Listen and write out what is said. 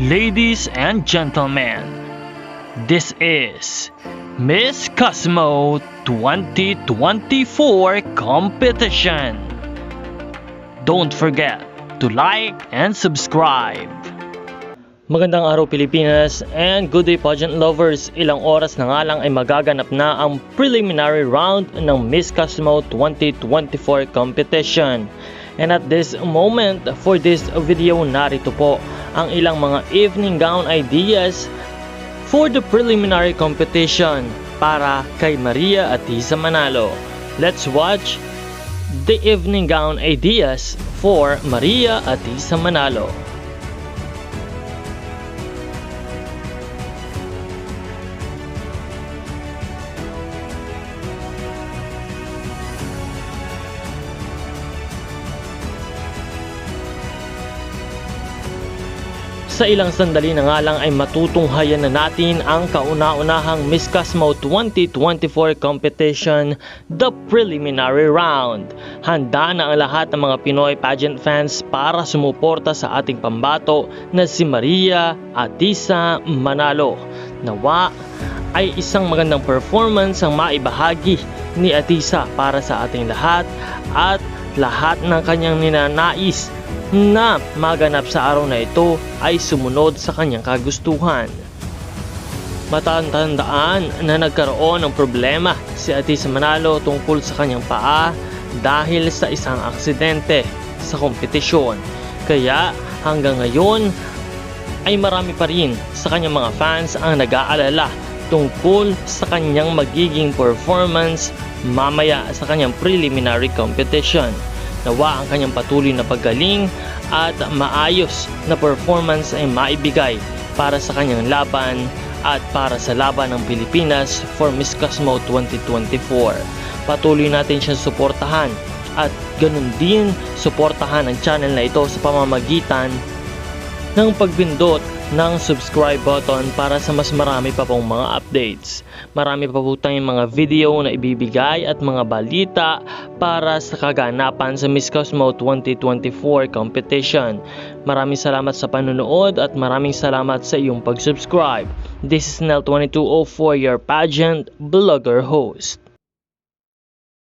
Ladies and gentlemen, this is Miss Cosmo 2024 competition. Don't forget to like and subscribe. Magandang araw Pilipinas and good day pageant lovers. Ilang oras na nga lang ay magaganap na ang preliminary round ng Miss Cosmo 2024 competition. And at this moment, for this video, narito po ang ilang mga evening gown ideas for the preliminary competition para kay Maria Atisa Manalo. Let's watch the evening gown ideas for Maria Atisa Manalo. Sa ilang sandali na nga lang ay matutunghayan na natin ang kauna-unahang Miss Cosmo 2024 competition, the preliminary round. Handa na ang lahat ng mga Pinoy pageant fans para sumuporta sa ating pambato na si Maria Atisa Manalo. Nawa ay isang magandang performance ang maibahagi ni Atisa para sa ating lahat at lahat ng kanyang ninanais na maganap sa araw na ito ay sumunod sa kanyang kagustuhan. Matatandaan na nagkaroon ng problema si Atisa Manalo tungkol sa kanyang paa dahil sa isang aksidente sa kompetisyon. Kaya hanggang ngayon ay marami pa rin sa kanyang mga fans ang nag-aalala tungkol sa kanyang magiging performance mamaya sa kanyang preliminary competition. Nawa ang kanyang patuloy na paggaling at maayos na performance ay maibigay para sa kanyang laban at para sa laban ng Pilipinas for Miss Cosmo 2024. Patuloy natin siyang suportahan at ganun din suportahan ang channel na ito sa pamamagitan ng pagpindot ng subscribe button para sa mas marami pa pong mga updates. Marami pa po tayong mga video na ibibigay at mga balita para sa kaganapan sa Miss Cosmo 2024 competition. Maraming salamat sa panonood at maraming salamat sa iyong pag-subscribe. This is Nel 2204, your pageant blogger host.